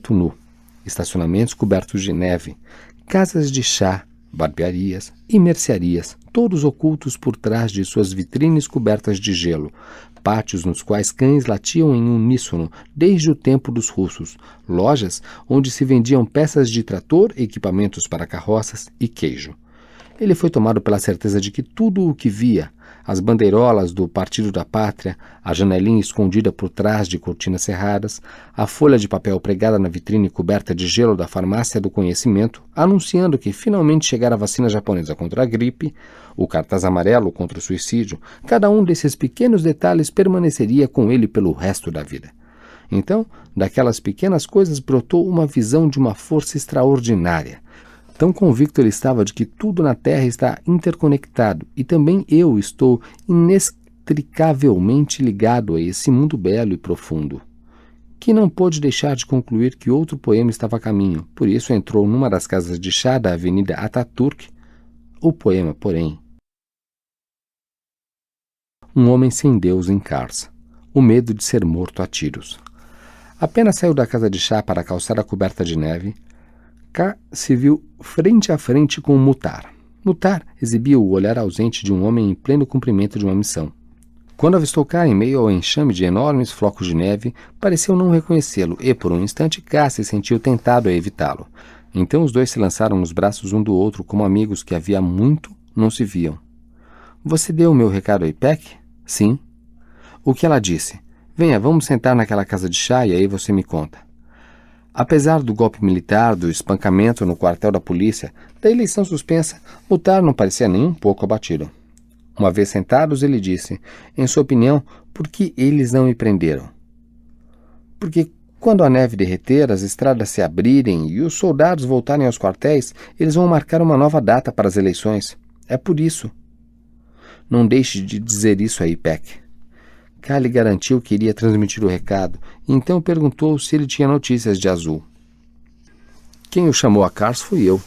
pavimento nu, estacionamentos cobertos de neve, casas de chá, barbearias e mercearias, todos ocultos por trás de suas vitrines cobertas de gelo, pátios nos quais cães latiam em uníssono desde o tempo dos russos, lojas onde se vendiam peças de trator, equipamentos para carroças e queijo. Ele foi tomado pela certeza de que tudo o que via, as bandeirolas do Partido da Pátria, a janelinha escondida por trás de cortinas cerradas, a folha de papel pregada na vitrine coberta de gelo da farmácia do conhecimento, anunciando que finalmente chegara a vacina japonesa contra a gripe, o cartaz amarelo contra o suicídio, cada um desses pequenos detalhes permaneceria com ele pelo resto da vida. Então, daquelas pequenas coisas brotou uma visão de uma força extraordinária. Tão convicto ele estava de que tudo na Terra está interconectado e também eu estou inextricavelmente ligado a esse mundo belo e profundo, que não pôde deixar de concluir que outro poema estava a caminho. Por isso entrou numa das casas de chá da Avenida Ataturk. O poema, porém: Um homem sem Deus em Kars. O medo de ser morto a tiros. Apenas saiu da casa de chá para a calçada coberta de neve, K se viu frente a frente com Muhtar. Muhtar exibia o olhar ausente de um homem em pleno cumprimento de uma missão. Quando avistou K em meio ao enxame de enormes flocos de neve, pareceu não reconhecê-lo e, por um instante, K se sentiu tentado a evitá-lo. Então os dois se lançaram nos braços um do outro como amigos que havia muito não se viam. Você deu o meu recado a Ipek? Sim. O que ela disse? Venha, vamos sentar naquela casa de chá e aí você me conta. Apesar do golpe militar, do espancamento no quartel da polícia, da eleição suspensa, Muhtar não parecia nem um pouco abatido. Uma vez sentados, ele disse: em sua opinião, por que eles não me prenderam? Porque quando a neve derreter, as estradas se abrirem e os soldados voltarem aos quartéis, eles vão marcar uma nova data para as eleições. É por isso. Não deixe de dizer isso a Ipek. K lhe garantiu que iria transmitir o recado, e então perguntou se ele tinha notícias de Azul. Quem o chamou a Kars fui eu.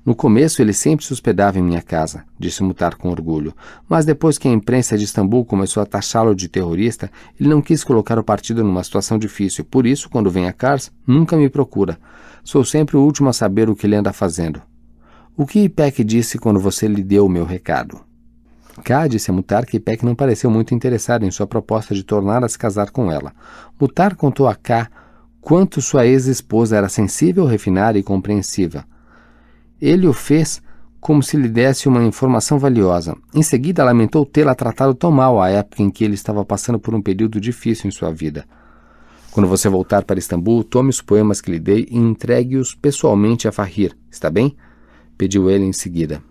No começo ele sempre se hospedava em minha casa, disse Muhtar com orgulho, mas depois que a imprensa de Istambul começou a taxá-lo de terrorista, ele não quis colocar o partido numa situação difícil. Por isso, quando vem a Kars, nunca me procura. Sou sempre o último a saber o que ele anda fazendo. O que Ipek disse quando você lhe deu o meu recado? K disse a Muhtar que Ipek não pareceu muito interessado em sua proposta de tornar a se casar com ela. Muhtar contou a K quanto sua ex-esposa era sensível, refinada e compreensiva. Ele o fez como se lhe desse uma informação valiosa. Em seguida, lamentou tê-la tratado tão mal à época em que ele estava passando por um período difícil em sua vida. Quando você voltar para Istambul, tome os poemas que lhe dei e entregue-os pessoalmente a Fahir. Está bem? Pediu ele em seguida.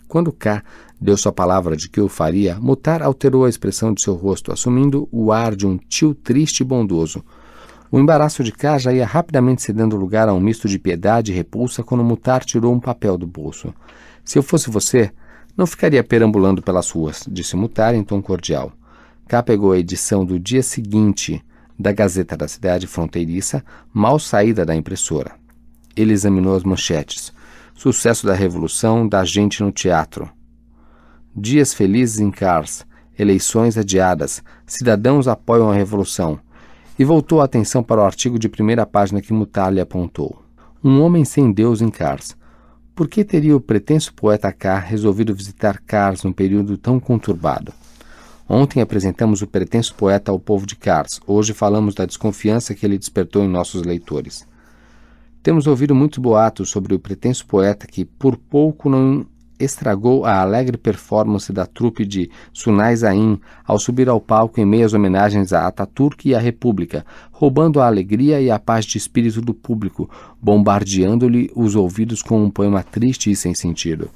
Quando K deu sua palavra de que o faria, Muhtar alterou a expressão de seu rosto, assumindo o ar de um tio triste e bondoso. O embaraço de K já ia rapidamente cedendo lugar a um misto de piedade e repulsa quando Muhtar tirou um papel do bolso. Se eu fosse você, não ficaria perambulando pelas ruas, disse Muhtar em tom cordial. K pegou a edição do dia seguinte da Gazeta da Cidade Fronteiriça, mal saída da impressora. Ele examinou as manchetes. Sucesso da Revolução, da gente no teatro. Dias felizes em Kars. Eleições adiadas. Cidadãos apoiam a Revolução. E voltou a atenção para o artigo de primeira página que Muhtar lhe apontou. Um homem sem Deus em Kars. Por que teria o pretenso poeta K resolvido visitar Kars num período tão conturbado? Ontem apresentamos o pretenso poeta ao povo de Kars. Hoje falamos da desconfiança que ele despertou em nossos leitores. Temos ouvido muitos boatos sobre o pretenso poeta que, por pouco, não estragou a alegre performance da trupe de Sunay Zain ao subir ao palco em meio às homenagens a Ataturk e à República, roubando a alegria e a paz de espírito do público, bombardeando-lhe os ouvidos com um poema triste e sem sentido.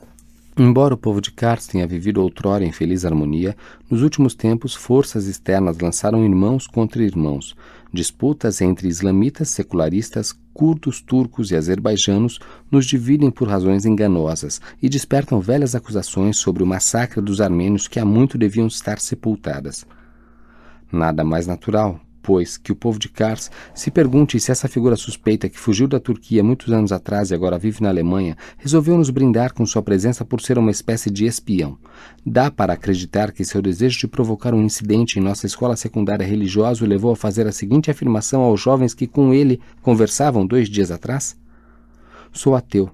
Embora o povo de Kars tenha vivido outrora em feliz harmonia, nos últimos tempos forças externas lançaram irmãos contra irmãos. Disputas entre islamitas, secularistas, curdos, turcos e azerbaijanos nos dividem por razões enganosas e despertam velhas acusações sobre o massacre dos armênios que há muito deviam estar sepultadas. Nada mais natural, pois, que o povo de Kars se pergunte se essa figura suspeita que fugiu da Turquia muitos anos atrás e agora vive na Alemanha resolveu nos brindar com sua presença por ser uma espécie de espião. Dá para acreditar que seu desejo de provocar um incidente em nossa escola secundária religiosa o levou a fazer a seguinte afirmação aos jovens que com ele conversavam 2 dias atrás? Sou ateu.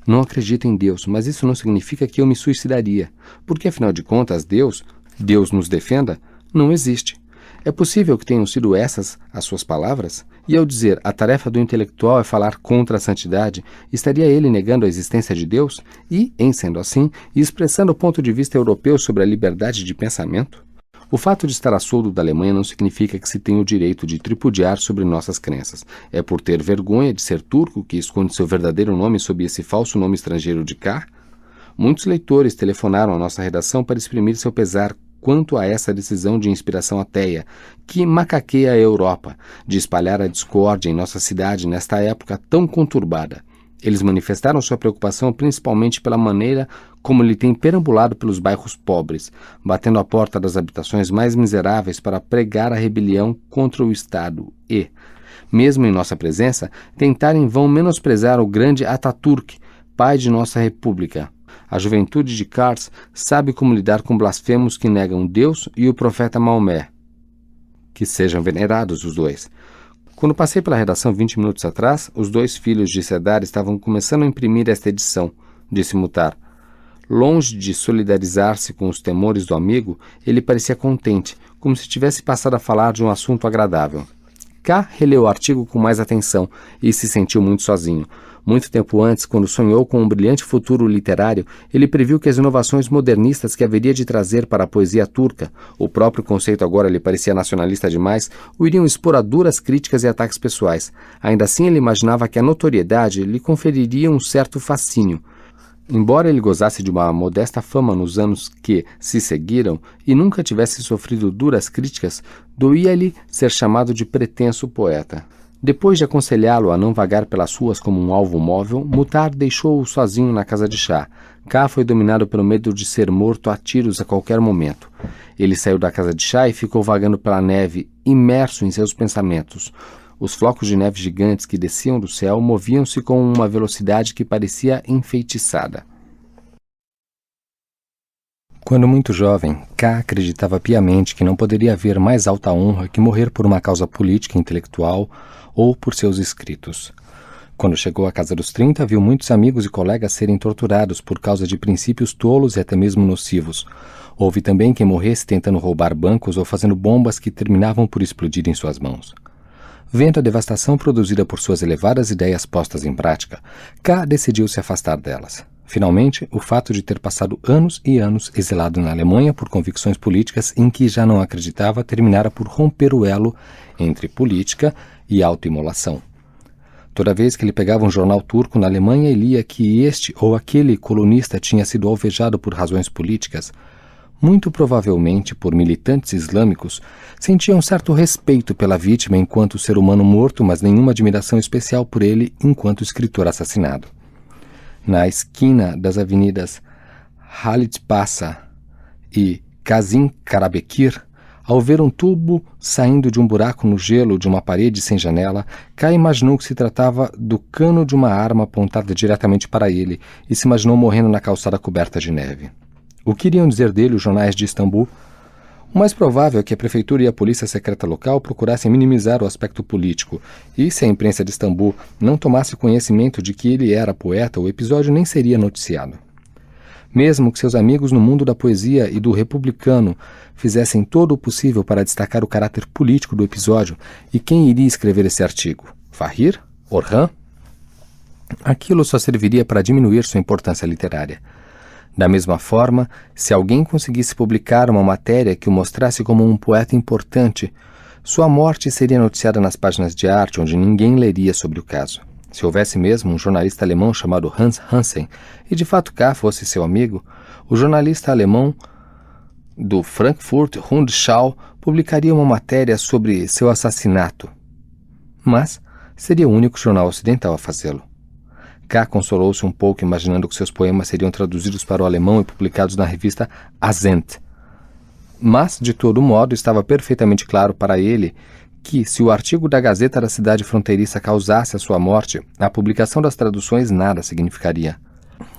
Não acredito em Deus, mas isso não significa que eu me suicidaria, porque afinal de contas Deus nos defenda, não existe. É possível que tenham sido essas as suas palavras? E ao dizer a tarefa do intelectual é falar contra a santidade, estaria ele negando a existência de Deus e, em sendo assim, expressando o ponto de vista europeu sobre a liberdade de pensamento? O fato de estar a soldo da Alemanha não significa que se tem o direito de tripudiar sobre nossas crenças. É por ter vergonha de ser turco que esconde seu verdadeiro nome sob esse falso nome estrangeiro de cá? Muitos leitores telefonaram à nossa redação para exprimir seu pesar quanto a essa decisão de inspiração ateia, que macaqueia a Europa, de espalhar a discórdia em nossa cidade nesta época tão conturbada. Eles manifestaram sua preocupação principalmente pela maneira como ele tem perambulado pelos bairros pobres, batendo à porta das habitações mais miseráveis para pregar a rebelião contra o Estado e, mesmo em nossa presença, tentar em vão menosprezar o grande Atatürk, pai de nossa república. A juventude de Kars sabe como lidar com blasfemos que negam Deus e o profeta Maomé. Que sejam venerados os dois. Quando passei pela redação 20 minutos atrás, os 2 filhos de Cedar estavam começando a imprimir esta edição, disse Muhtar. Longe de solidarizar-se com os temores do amigo, ele parecia contente, como se tivesse passado a falar de um assunto agradável. K releu o artigo com mais atenção e se sentiu muito sozinho. Muito tempo antes, quando sonhou com um brilhante futuro literário, ele previu que as inovações modernistas que haveria de trazer para a poesia turca, o próprio conceito agora lhe parecia nacionalista demais, o iriam expor a duras críticas e ataques pessoais. Ainda assim, ele imaginava que a notoriedade lhe conferiria um certo fascínio. Embora ele gozasse de uma modesta fama nos anos que se seguiram e nunca tivesse sofrido duras críticas, doía-lhe ser chamado de pretenso poeta. Depois de aconselhá-lo a não vagar pelas ruas como um alvo móvel, Muhtar deixou-o sozinho na casa de chá. K foi dominado pelo medo de ser morto a tiros a qualquer momento. Ele saiu da casa de chá e ficou vagando pela neve, imerso em seus pensamentos. Os flocos de neve gigantes que desciam do céu moviam-se com uma velocidade que parecia enfeitiçada. Quando muito jovem, K acreditava piamente que não poderia haver mais alta honra que morrer por uma causa política e intelectual ou por seus escritos. Quando chegou à casa dos 30, viu muitos amigos e colegas serem torturados por causa de princípios tolos e até mesmo nocivos. Houve também quem morresse tentando roubar bancos ou fazendo bombas que terminavam por explodir em suas mãos. Vendo a devastação produzida por suas elevadas ideias postas em prática, K decidiu se afastar delas. Finalmente, o fato de ter passado anos e anos exilado na Alemanha por convicções políticas em que já não acreditava terminara por romper o elo entre política e autoimolação. Toda vez que ele pegava um jornal turco na Alemanha e lia que este ou aquele colunista tinha sido alvejado por razões políticas, muito provavelmente por militantes islâmicos, sentia um certo respeito pela vítima enquanto ser humano morto, mas nenhuma admiração especial por ele enquanto escritor assassinado. Na esquina das avenidas Halit Passa e Kazim Karabekir, ao ver um tubo saindo de um buraco no gelo de uma parede sem janela, K imaginou que se tratava do cano de uma arma apontada diretamente para ele e se imaginou morrendo na calçada coberta de neve. O que iriam dizer dele os jornais de Istambul? O mais provável é que a prefeitura e a polícia secreta local procurassem minimizar o aspecto político, e se a imprensa de Istambul não tomasse conhecimento de que ele era poeta, o episódio nem seria noticiado. Mesmo que seus amigos no mundo da poesia e do republicano fizessem todo o possível para destacar o caráter político do episódio, e quem iria escrever esse artigo? Fahir? Orhan? Aquilo só serviria para diminuir sua importância literária. Da mesma forma, se alguém conseguisse publicar uma matéria que o mostrasse como um poeta importante, sua morte seria noticiada nas páginas de arte onde ninguém leria sobre o caso. Se houvesse mesmo um jornalista alemão chamado Hans Hansen, e de fato K fosse seu amigo, o jornalista alemão do Frankfurt Rundschau publicaria uma matéria sobre seu assassinato. Mas seria o único jornal ocidental a fazê-lo. K consolou-se um pouco imaginando que seus poemas seriam traduzidos para o alemão e publicados na revista Azent. Mas, de todo modo, estava perfeitamente claro para ele que, se o artigo da Gazeta da Cidade Fronteiriça causasse a sua morte, a publicação das traduções nada significaria.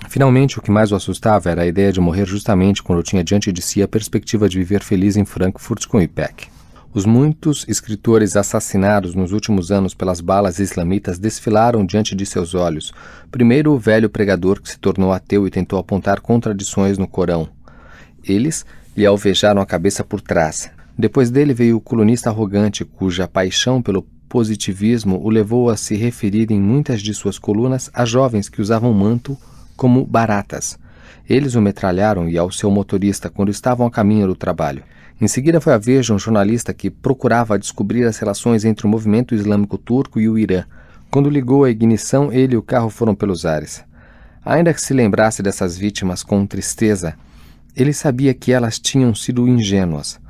Finalmente, o que mais o assustava era a ideia de morrer justamente quando tinha diante de si a perspectiva de viver feliz em Frankfurt com Ipek. Os muitos escritores assassinados nos últimos anos pelas balas islamitas desfilaram diante de seus olhos. Primeiro o velho pregador que se tornou ateu e tentou apontar contradições no Corão. Eles lhe alvejaram a cabeça por trás. Depois dele veio o colunista arrogante, cuja paixão pelo positivismo o levou a se referir em muitas de suas colunas a jovens que usavam manto como baratas. Eles o metralharam e ao seu motorista quando estavam a caminho do trabalho. Em seguida foi a vez de um jornalista que procurava descobrir as relações entre o movimento islâmico turco e o Irã. Quando ligou a ignição, ele e o carro foram pelos ares. Ainda que se lembrasse dessas vítimas com tristeza, ele sabia que elas tinham sido ingênuas.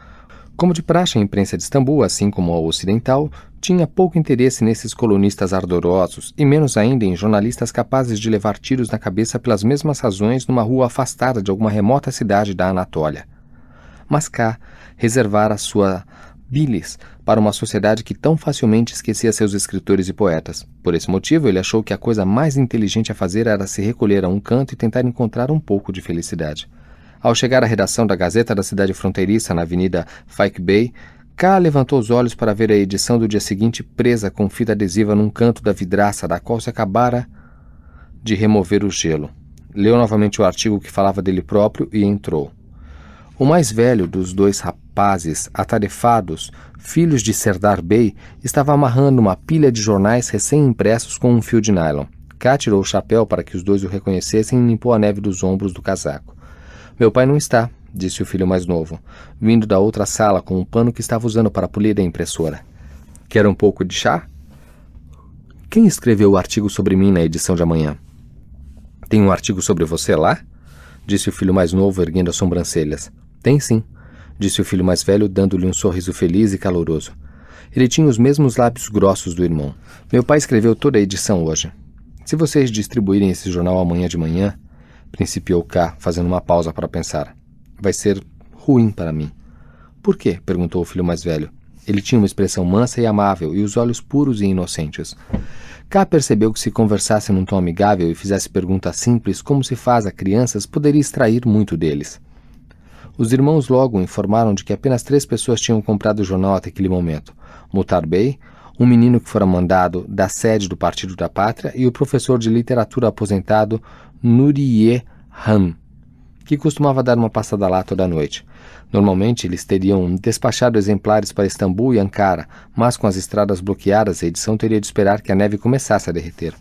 Como de praxe, a imprensa de Istambul, assim como a ocidental, tinha pouco interesse nesses colunistas ardorosos e menos ainda em jornalistas capazes de levar tiros na cabeça pelas mesmas razões numa rua afastada de alguma remota cidade da Anatólia. Mas K reservara sua bilis para uma sociedade que tão facilmente esquecia seus escritores e poetas. Por esse motivo, ele achou que a coisa mais inteligente a fazer era se recolher a um canto e tentar encontrar um pouco de felicidade. Ao chegar à redação da Gazeta da Cidade Fronteiriça, na Avenida Fyke Bey, K levantou os olhos para ver a edição do dia seguinte presa com fita adesiva num canto da vidraça da qual se acabara de remover o gelo. Leu novamente o artigo que falava dele próprio e entrou. O mais velho dos dois rapazes atarefados, filhos de Serdar Bey, estava amarrando uma pilha de jornais recém-impressos com um fio de nylon. K tirou o chapéu para que os dois o reconhecessem e limpou a neve dos ombros do casaco. Meu pai não está, disse o filho mais novo, vindo da outra sala com um pano que estava usando para polir a impressora. Quer um pouco de chá? Quem escreveu o artigo sobre mim na edição de amanhã? Tem um artigo sobre você lá? Disse o filho mais novo, erguendo as sobrancelhas. Tem sim, disse o filho mais velho, dando-lhe um sorriso feliz e caloroso. Ele tinha os mesmos lábios grossos do irmão. Meu pai escreveu toda a edição hoje. Se vocês distribuírem esse jornal amanhã de manhã, principiou K, fazendo uma pausa para pensar, vai ser ruim para mim. Por quê? Perguntou o filho mais velho. Ele tinha uma expressão mansa e amável e os olhos puros e inocentes. K percebeu que se conversasse num tom amigável e fizesse perguntas simples, como se faz a crianças, poderia extrair muito deles. Os irmãos logo informaram de que apenas 3 pessoas tinham comprado o jornal até aquele momento. Muhtar Bey, um menino que fora mandado da sede do Partido da Pátria e o professor de literatura aposentado Nuriye Han, que costumava dar uma passada lá toda noite. Normalmente eles teriam despachado exemplares para Istambul e Ankara, mas com as estradas bloqueadas a edição teria de esperar que a neve começasse a derreter.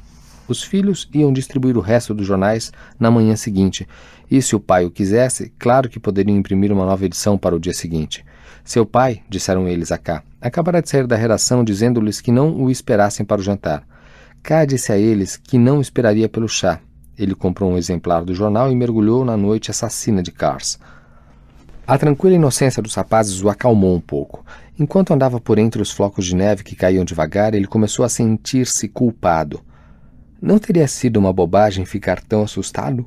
Os filhos iam distribuir o resto dos jornais na manhã seguinte, e se o pai o quisesse, claro que poderiam imprimir uma nova edição para o dia seguinte. Seu pai, disseram eles a K, acabara de sair da redação dizendo-lhes que não o esperassem para o jantar. K disse a eles que não esperaria pelo chá. Ele comprou um exemplar do jornal e mergulhou na noite assassina de Kars. A tranquila inocência dos rapazes o acalmou um pouco. Enquanto andava por entre os flocos de neve que caíam devagar, ele começou a sentir-se culpado. Não teria sido uma bobagem ficar tão assustado?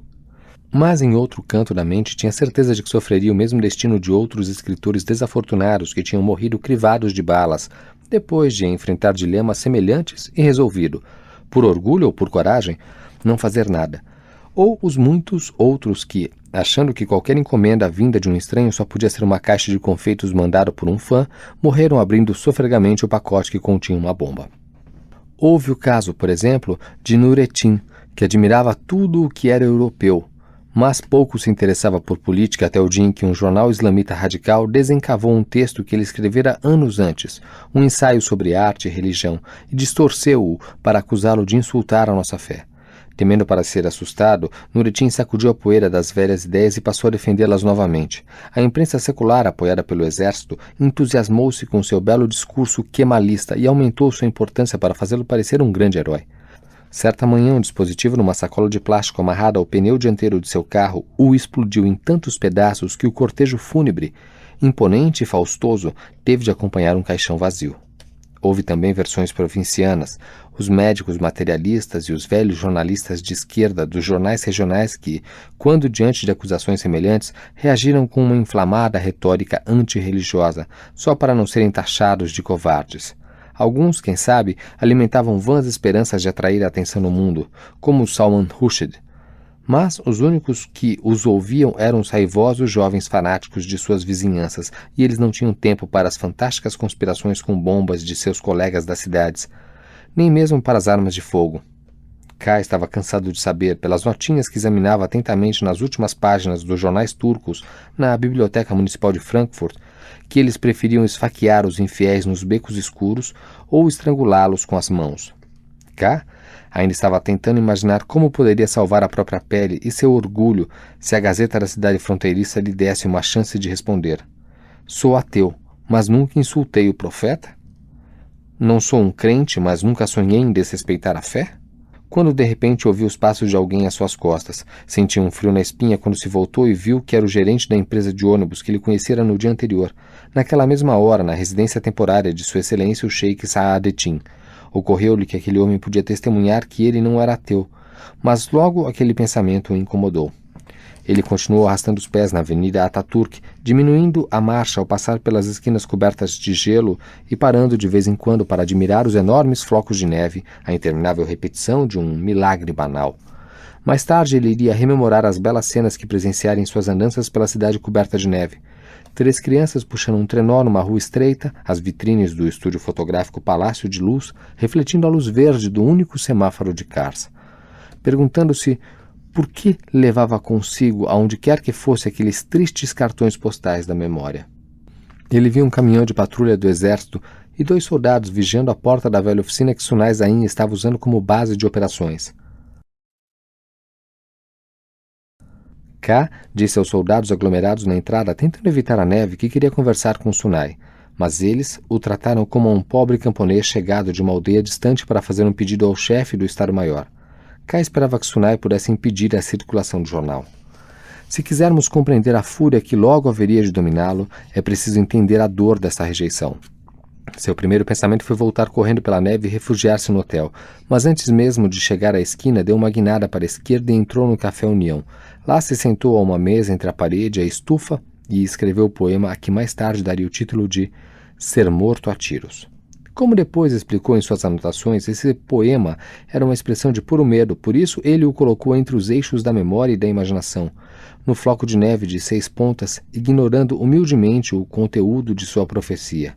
Mas em outro canto da mente tinha certeza de que sofreria o mesmo destino de outros escritores desafortunados que tinham morrido crivados de balas, depois de enfrentar dilemas semelhantes e resolvido, por orgulho ou por coragem, não fazer nada. Ou os muitos outros que, achando que qualquer encomenda vinda de um estranho só podia ser uma caixa de confeitos mandada por um fã, morreram abrindo sofregamente o pacote que continha uma bomba. Houve o caso, por exemplo, de Nurettin, que admirava tudo o que era europeu, mas pouco se interessava por política até o dia em que um jornal islamita radical desencavou um texto que ele escrevera anos antes, um ensaio sobre arte e religião, e distorceu-o para acusá-lo de insultar a nossa fé. Temendo para ser assustado, Nurettin sacudiu a poeira das velhas ideias e passou a defendê-las novamente. A imprensa secular, apoiada pelo exército, entusiasmou-se com seu belo discurso kemalista e aumentou sua importância para fazê-lo parecer um grande herói. Certa manhã, um dispositivo numa sacola de plástico amarrada ao pneu dianteiro de seu carro o explodiu em tantos pedaços que o cortejo fúnebre, imponente e faustoso, teve de acompanhar um caixão vazio. Houve também versões provincianas, os médicos materialistas e os velhos jornalistas de esquerda dos jornais regionais que, quando diante de acusações semelhantes, reagiram com uma inflamada retórica antirreligiosa, só para não serem taxados de covardes. Alguns, quem sabe, alimentavam vãs esperanças de atrair a atenção no mundo, como Salman Rushdie. Mas os únicos que os ouviam eram os raivosos jovens fanáticos de suas vizinhanças, e eles não tinham tempo para as fantásticas conspirações com bombas de seus colegas das cidades, nem mesmo para as armas de fogo. K estava cansado de saber, pelas notinhas que examinava atentamente nas últimas páginas dos jornais turcos na Biblioteca Municipal de Frankfurt, que eles preferiam esfaquear os infiéis nos becos escuros ou estrangulá-los com as mãos. K ainda estava tentando imaginar como poderia salvar a própria pele e seu orgulho se a Gazeta da cidade fronteiriça lhe desse uma chance de responder. Sou ateu, mas nunca insultei o profeta? Não sou um crente, mas nunca sonhei em desrespeitar a fé? Quando de repente ouviu os passos de alguém às suas costas, sentiu um frio na espinha quando se voltou e viu que era o gerente da empresa de ônibus que ele conhecera no dia anterior, naquela mesma hora, na residência temporária de Sua Excelência o Sheik Saadetin. Ocorreu-lhe que aquele homem podia testemunhar que ele não era ateu, mas logo aquele pensamento o incomodou. Ele continuou arrastando os pés na avenida Ataturk, diminuindo a marcha ao passar pelas esquinas cobertas de gelo e parando de vez em quando para admirar os enormes flocos de neve, a interminável repetição de um milagre banal. Mais tarde ele iria rememorar as belas cenas que presenciara em suas andanças pela cidade coberta de neve. 3 crianças puxando um trenó numa rua estreita, as vitrines do estúdio fotográfico Palácio de Luz refletindo a luz verde do único semáforo de Kars. Perguntando-se por que levava consigo aonde quer que fosse aqueles tristes cartões postais da memória. Ele viu um caminhão de patrulha do exército e 2 soldados vigiando a porta da velha oficina que Sunay Zain estava usando como base de operações. K disse aos soldados aglomerados na entrada, tentando evitar a neve, que queria conversar com Sunay, mas eles o trataram como um pobre camponês chegado de uma aldeia distante para fazer um pedido ao chefe do Estado-Maior. K esperava que Sunay pudesse impedir a circulação do jornal. Se quisermos compreender a fúria que logo haveria de dominá-lo, é preciso entender a dor dessa rejeição. Seu primeiro pensamento foi voltar correndo pela neve e refugiar-se no hotel, mas antes mesmo de chegar à esquina, deu uma guinada para a esquerda e entrou no Café União. Lá se sentou a uma mesa entre a parede e a estufa e escreveu o poema a que mais tarde daria o título de Ser Morto a Tiros. Como depois explicou em suas anotações, esse poema era uma expressão de puro medo, por isso ele o colocou entre os eixos da memória e da imaginação, no floco de neve de 6 pontas, ignorando humildemente o conteúdo de sua profecia.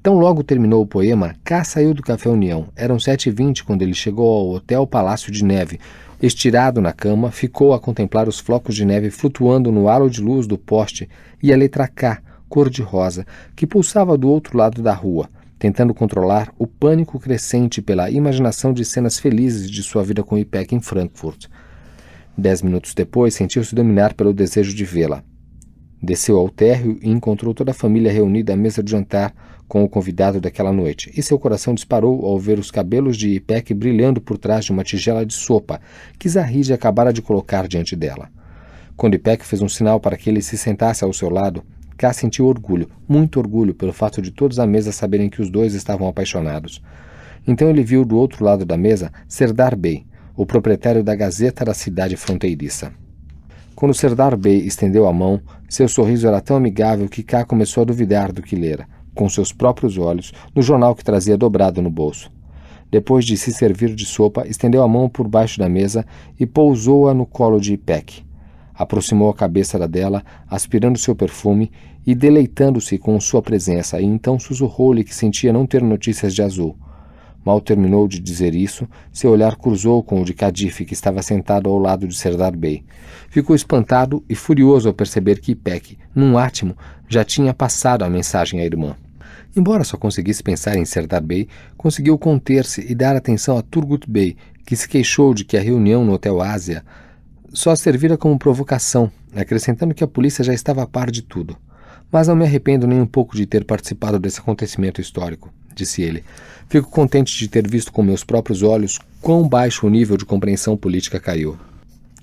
Tão logo terminou o poema, K saiu do Café União. Eram 7h20 quando ele chegou ao Hotel Palácio de Neve. Estirado na cama, ficou a contemplar os flocos de neve flutuando no halo de luz do poste e a letra K, cor-de-rosa, que pulsava do outro lado da rua, tentando controlar o pânico crescente pela imaginação de cenas felizes de sua vida com Ipek em Frankfurt. 10 minutos depois, sentiu-se dominar pelo desejo de vê-la. Desceu ao térreo e encontrou toda a família reunida à mesa de jantar com o convidado daquela noite, e seu coração disparou ao ver os cabelos de Ipek brilhando por trás de uma tigela de sopa que Zahid acabara de colocar diante dela. Quando Ipek fez um sinal para que ele se sentasse ao seu lado, K sentiu orgulho, muito orgulho, pelo fato de todos à mesa saberem que os dois estavam apaixonados. Então ele viu do outro lado da mesa Serdar Bey, o proprietário da Gazeta da cidade fronteiriça. Quando Serdar Bey estendeu a mão, seu sorriso era tão amigável que K começou a duvidar do que lera, com seus próprios olhos, no jornal que trazia dobrado no bolso. Depois de se servir de sopa, estendeu a mão por baixo da mesa e pousou-a no colo de Ipek. Aproximou a cabeça da dela, aspirando seu perfume e deleitando-se com sua presença, e então sussurrou-lhe que sentia não ter notícias de Azul. Mal terminou de dizer isso, seu olhar cruzou com o de Kadif, que estava sentado ao lado de Serdar Bey. Ficou espantado e furioso ao perceber que Ipek, num átimo, já tinha passado a mensagem à irmã. Embora só conseguisse pensar em Serdar Bey, conseguiu conter-se e dar atenção a Turgut Bey, que se queixou de que a reunião no Hotel Ásia só servira como provocação, acrescentando que a polícia já estava a par de tudo. Mas não me arrependo nem um pouco de ter participado desse acontecimento histórico, disse ele. Fico contente de ter visto com meus próprios olhos quão baixo o nível de compreensão política caiu.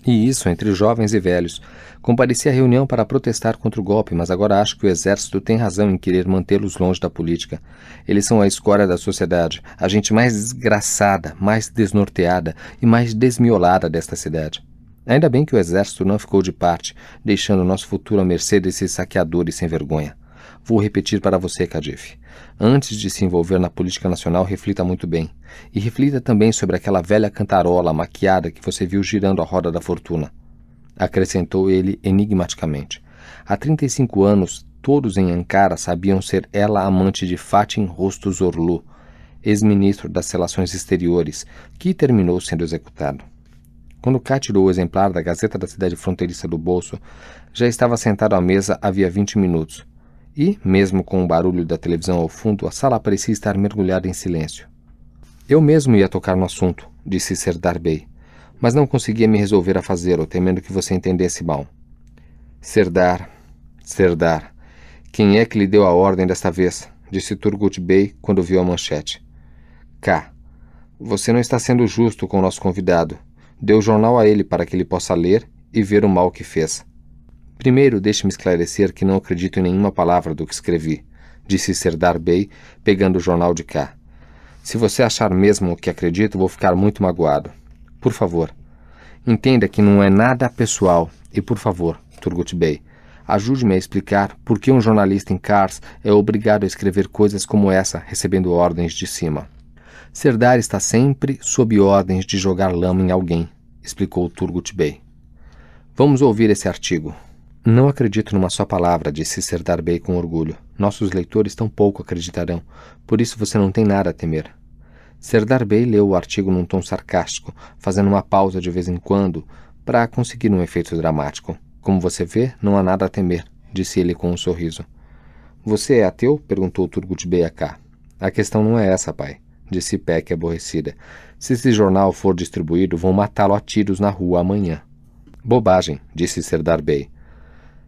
E isso entre jovens e velhos. Compareci à reunião para protestar contra o golpe, mas agora acho que o exército tem razão em querer mantê-los longe da política. Eles são a escória da sociedade, a gente mais desgraçada, mais desnorteada e mais desmiolada desta cidade. Ainda bem que o exército não ficou de parte, deixando nosso futuro à mercê desses saqueadores sem vergonha. Vou repetir para você, Kadif. Antes de se envolver na política nacional, reflita muito bem. E reflita também sobre aquela velha cantarola maquiada que você viu girando a roda da fortuna. Acrescentou ele enigmaticamente. Há 35 anos, todos em Ankara sabiam ser ela a amante de Fatih Hostos Orlu, ex-ministro das Relações Exteriores, que terminou sendo executado. Quando Ká tirou o exemplar da Gazeta da Cidade Fronteiriça do bolso, já estava sentado à mesa havia 20 minutos. E, mesmo com o barulho da televisão ao fundo, a sala parecia estar mergulhada em silêncio. Eu mesmo ia tocar no assunto, disse Serdar Bey, mas não conseguia me resolver a fazê-lo, temendo que você entendesse mal. Serdar, quem é que lhe deu a ordem desta vez? Disse Turgut Bey quando viu a manchete. Ká, você não está sendo justo com o nosso convidado. Dê o jornal a ele para que ele possa ler e ver o mal que fez. Primeiro, deixe-me esclarecer que não acredito em nenhuma palavra do que escrevi, disse Serdar Bey, pegando o jornal de Ká. Se você achar mesmo que acredito, vou ficar muito magoado. Por favor, entenda que não é nada pessoal e, por favor, Turgut Bey, ajude-me a explicar por que um jornalista em Kars é obrigado a escrever coisas como essa, recebendo ordens de cima. Serdar está sempre sob ordens de jogar lama em alguém, explicou Turgut Bey. Vamos ouvir esse artigo. Não acredito numa só palavra, disse Serdar Bey com orgulho. Nossos leitores tampouco acreditarão, por isso você não tem nada a temer. Serdar Bey leu o artigo num tom sarcástico, fazendo uma pausa de vez em quando, para conseguir um efeito dramático. Como você vê, não há nada a temer, disse ele com um sorriso. Você é ateu? Perguntou Turgut Bey a Ká. A questão não é essa, pai, disse Peck aborrecida. Se esse jornal for distribuído, vão matá-lo a tiros na rua amanhã. Bobagem, disse Serdar Bey.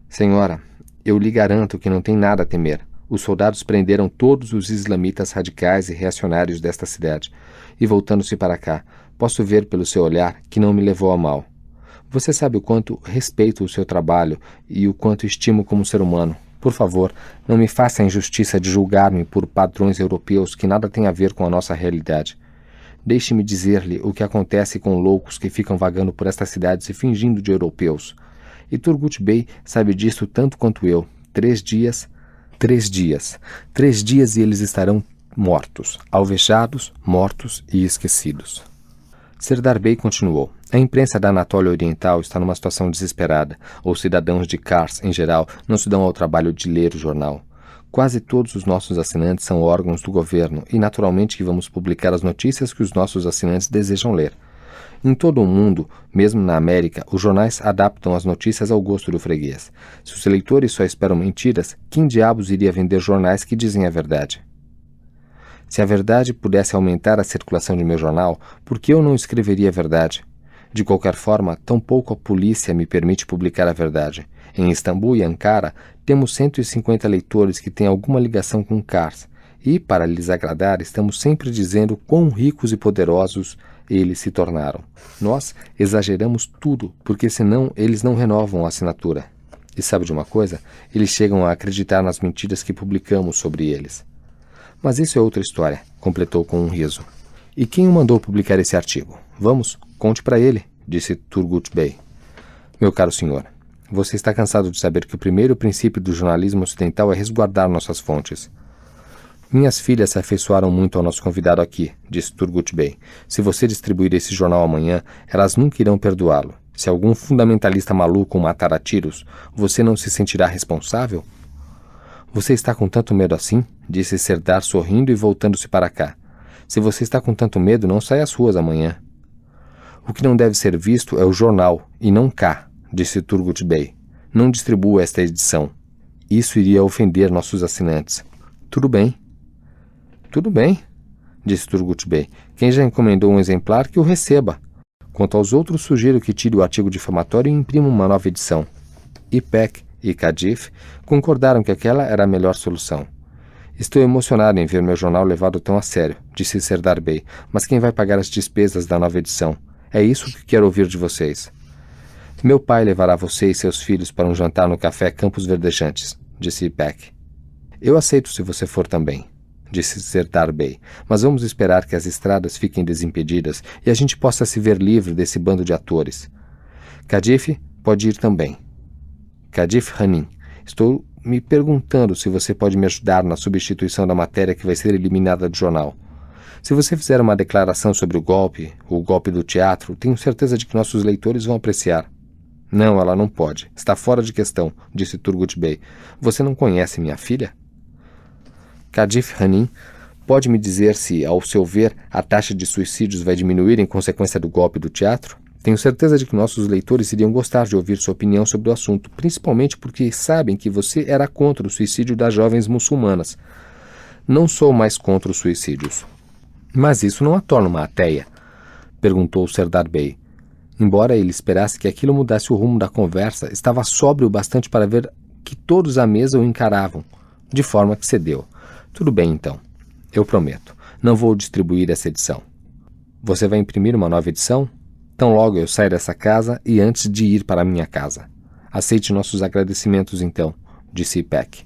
Senhora, eu lhe garanto que não tem nada a temer. Os soldados prenderam todos os islamitas radicais e reacionários desta cidade. E voltando-se para cá, posso ver pelo seu olhar que não me levou a mal. Você sabe o quanto respeito o seu trabalho e o quanto estimo como ser humano. Por favor, não me faça a injustiça de julgar-me por padrões europeus que nada têm a ver com a nossa realidade. Deixe-me dizer-lhe o que acontece com loucos que ficam vagando por esta cidade se fingindo de europeus. E Turgut Bey sabe disso tanto quanto eu. 3 dias e eles estarão mortos, alvejados, mortos e esquecidos. Serdar Bey continuou. A imprensa da Anatólia Oriental está numa situação desesperada. Os cidadãos de Kars, em geral, não se dão ao trabalho de ler o jornal. Quase todos os nossos assinantes são órgãos do governo e, naturalmente, que vamos publicar as notícias que os nossos assinantes desejam ler. Em todo o mundo, mesmo na América, os jornais adaptam as notícias ao gosto do freguês. Se os leitores só esperam mentiras, quem diabos iria vender jornais que dizem a verdade? Se a verdade pudesse aumentar a circulação de meu jornal, por que eu não escreveria a verdade? De qualquer forma, tampouco a polícia me permite publicar a verdade. Em Istambul e Ankara, temos 150 leitores que têm alguma ligação com Kars, e, para lhes agradar, estamos sempre dizendo quão ricos e poderosos eles se tornaram. Nós exageramos tudo, porque senão eles não renovam a assinatura. E sabe de uma coisa? Eles chegam a acreditar nas mentiras que publicamos sobre eles. Mas isso é outra história, completou com um riso. E quem o mandou publicar esse artigo? Vamos, conte para ele, disse Turgut Bey. Meu caro senhor, você está cansado de saber que o primeiro princípio do jornalismo ocidental é resguardar nossas fontes. Minhas filhas se afeiçoaram muito ao nosso convidado aqui, disse Turgut Bey. Se você distribuir esse jornal amanhã, elas nunca irão perdoá-lo. Se algum fundamentalista maluco o matar a tiros, você não se sentirá responsável? Você está com tanto medo assim? Disse Serdar sorrindo e voltando-se para cá. Se você está com tanto medo, não saia às ruas amanhã. O que não deve ser visto é o jornal, e não cá, disse Turgut Bey. Não distribua esta edição. Isso iria ofender nossos assinantes. Tudo bem, disse Turgut Bey. Quem já encomendou um exemplar, que o receba. Quanto aos outros, sugiro que tire o artigo difamatório e imprima uma nova edição. E Peck e Kadif concordaram que aquela era a melhor solução. Estou emocionado em ver meu jornal levado tão a sério, disse Serdar Bey, mas quem vai pagar as despesas da nova edição? É isso que quero ouvir de vocês. Meu pai levará você e seus filhos para um jantar no café Campos Verdejantes, disse Peck. Eu aceito se você for também, disse Serdar Bey, mas vamos esperar que as estradas fiquem desimpedidas e a gente possa se ver livre desse bando de atores. Kadif pode ir também. Kadif Hanin, estou me perguntando se você pode me ajudar na substituição da matéria que vai ser eliminada do jornal. Se você fizer uma declaração sobre o golpe do teatro, tenho certeza de que nossos leitores vão apreciar. Não, ela não pode. Está fora de questão, disse Turgut Bey. Você não conhece minha filha? Kadif Hanin, pode me dizer se, ao seu ver, a taxa de suicídios vai diminuir em consequência do golpe do teatro? Tenho certeza de que nossos leitores iriam gostar de ouvir sua opinião sobre o assunto, principalmente porque sabem que você era contra o suicídio das jovens muçulmanas. Não sou mais contra os suicídios. Mas isso não a torna uma ateia? Perguntou Serdar Bey. Embora ele esperasse que aquilo mudasse o rumo da conversa, estava sóbrio bastante para ver que todos à mesa o encaravam, de forma que cedeu. Tudo bem, então. Eu prometo. Não vou distribuir essa edição. Você vai imprimir uma nova edição? Tão logo eu sair dessa casa e antes de ir para a minha casa. Aceite nossos agradecimentos, então, disse Peck.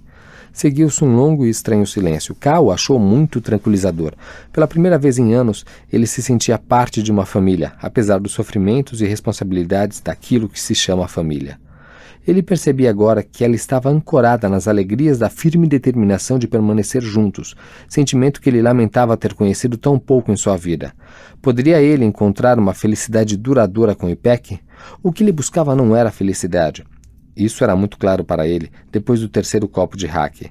Seguiu-se um longo e estranho silêncio. Cal o achou muito tranquilizador. Pela primeira vez em anos, ele se sentia parte de uma família, apesar dos sofrimentos e responsabilidades daquilo que se chama família. Ele percebia agora que ela estava ancorada nas alegrias da firme determinação de permanecer juntos, sentimento que ele lamentava ter conhecido tão pouco em sua vida. Poderia ele encontrar uma felicidade duradoura com Ipek? O que ele buscava não era felicidade. Isso era muito claro para ele, depois do terceiro copo de hack.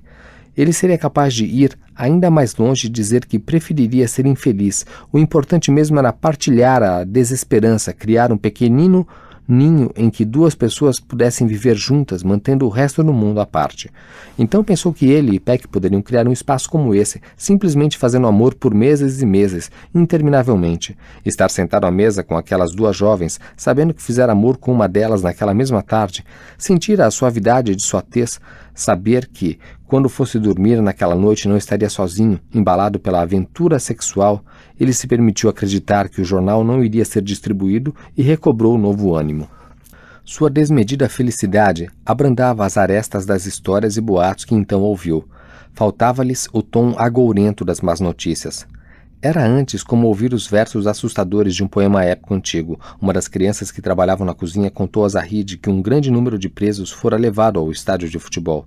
Ele seria capaz de ir ainda mais longe e dizer que preferiria ser infeliz. O importante mesmo era partilhar a desesperança, criar um pequenino ninho em que duas pessoas pudessem viver juntas, mantendo o resto do mundo à parte. Então pensou que ele e Peck poderiam criar um espaço como esse, simplesmente fazendo amor por meses e meses, interminavelmente. Estar sentado à mesa com aquelas duas jovens, sabendo que fizera amor com uma delas naquela mesma tarde, sentir a suavidade de sua tez, saber que, quando fosse dormir naquela noite, não estaria sozinho, embalado pela aventura sexual, ele se permitiu acreditar que o jornal não iria ser distribuído e recobrou novo ânimo. Sua desmedida felicidade abrandava as arestas das histórias e boatos que então ouviu. Faltava-lhes o tom agourento das más notícias. Era antes como ouvir os versos assustadores de um poema épico antigo. Uma das crianças que trabalhavam na cozinha contou a Zahid que um grande número de presos fora levado ao estádio de futebol.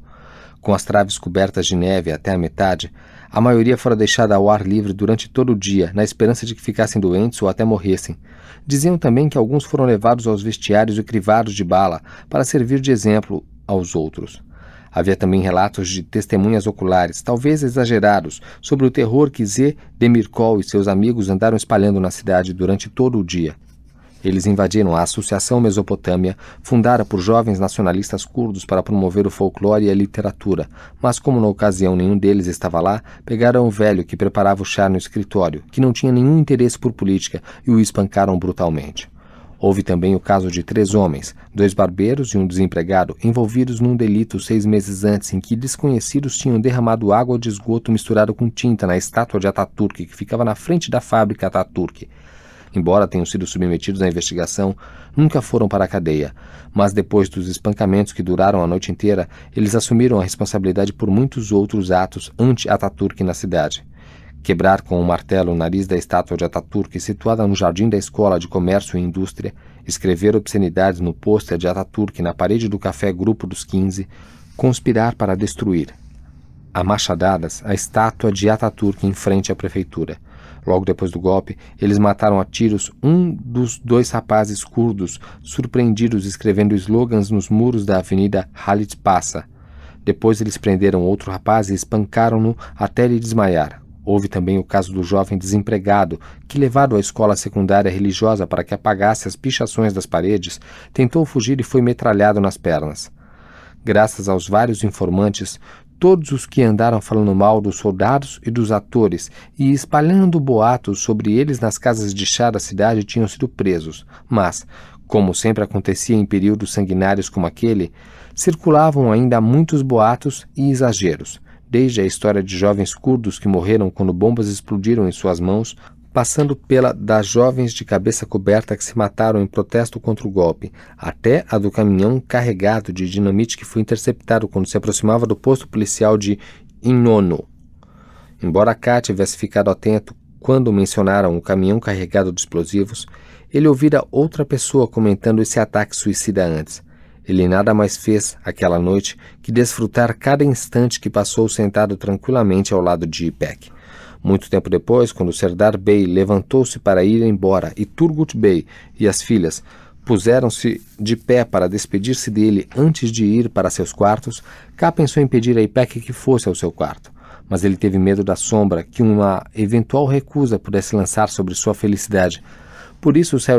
Com as traves cobertas de neve até a metade, a maioria fora deixada ao ar livre durante todo o dia, na esperança de que ficassem doentes ou até morressem. Diziam também que alguns foram levados aos vestiários e crivados de bala para servir de exemplo aos outros. Havia também relatos de testemunhas oculares, talvez exagerados, sobre o terror que Zé Demirkol e seus amigos andaram espalhando na cidade durante todo o dia. Eles invadiram a Associação Mesopotâmia, fundada por jovens nacionalistas curdos para promover o folclore e a literatura, mas como na ocasião nenhum deles estava lá, pegaram o velho que preparava o chá no escritório, que não tinha nenhum interesse por política, e o espancaram brutalmente. Houve também o caso de 3 homens, 2 barbeiros e um desempregado, envolvidos num delito 6 meses antes, em que desconhecidos tinham derramado água de esgoto misturado com tinta na estátua de Ataturk, que ficava na frente da fábrica Ataturk. Embora tenham sido submetidos à investigação, nunca foram para a cadeia, mas depois dos espancamentos que duraram a noite inteira, eles assumiram a responsabilidade por muitos outros atos anti-Ataturk na cidade. Quebrar com um martelo o nariz da estátua de Ataturk situada no jardim da Escola de Comércio e Indústria, escrever obscenidades no pôster de Ataturk na parede do café Grupo dos 15, conspirar para destruir, a machadadas, a estátua de Ataturk em frente à prefeitura. Logo depois do golpe, eles mataram a tiros um dos 2 rapazes curdos, surpreendidos escrevendo slogans nos muros da avenida Halit Passa. Depois eles prenderam outro rapaz e espancaram-no até ele desmaiar. Houve também o caso do jovem desempregado, que, levado à escola secundária religiosa para que apagasse as pichações das paredes, tentou fugir e foi metralhado nas pernas. Graças aos vários informantes, todos os que andaram falando mal dos soldados e dos atores e espalhando boatos sobre eles nas casas de chá da cidade tinham sido presos, mas, como sempre acontecia em períodos sanguinários como aquele, circulavam ainda muitos boatos e exageros, desde a história de jovens curdos que morreram quando bombas explodiram em suas mãos, passando pela das jovens de cabeça coberta que se mataram em protesto contra o golpe, até a do caminhão carregado de dinamite que foi interceptado quando se aproximava do posto policial de Inhono. Embora K tivesse ficado atento quando mencionaram o caminhão carregado de explosivos, ele ouvira outra pessoa comentando esse ataque suicida antes. Ele nada mais fez, aquela noite, que desfrutar cada instante que passou sentado tranquilamente ao lado de Ipek. Muito tempo depois, quando Serdar Bey levantou-se para ir embora e Turgut Bey e as filhas puseram-se de pé para despedir-se dele antes de ir para seus quartos, K pensou em pedir a Ipek que fosse ao seu quarto. Mas ele teve medo da sombra que uma eventual recusa pudesse lançar sobre sua felicidade. Por isso saiu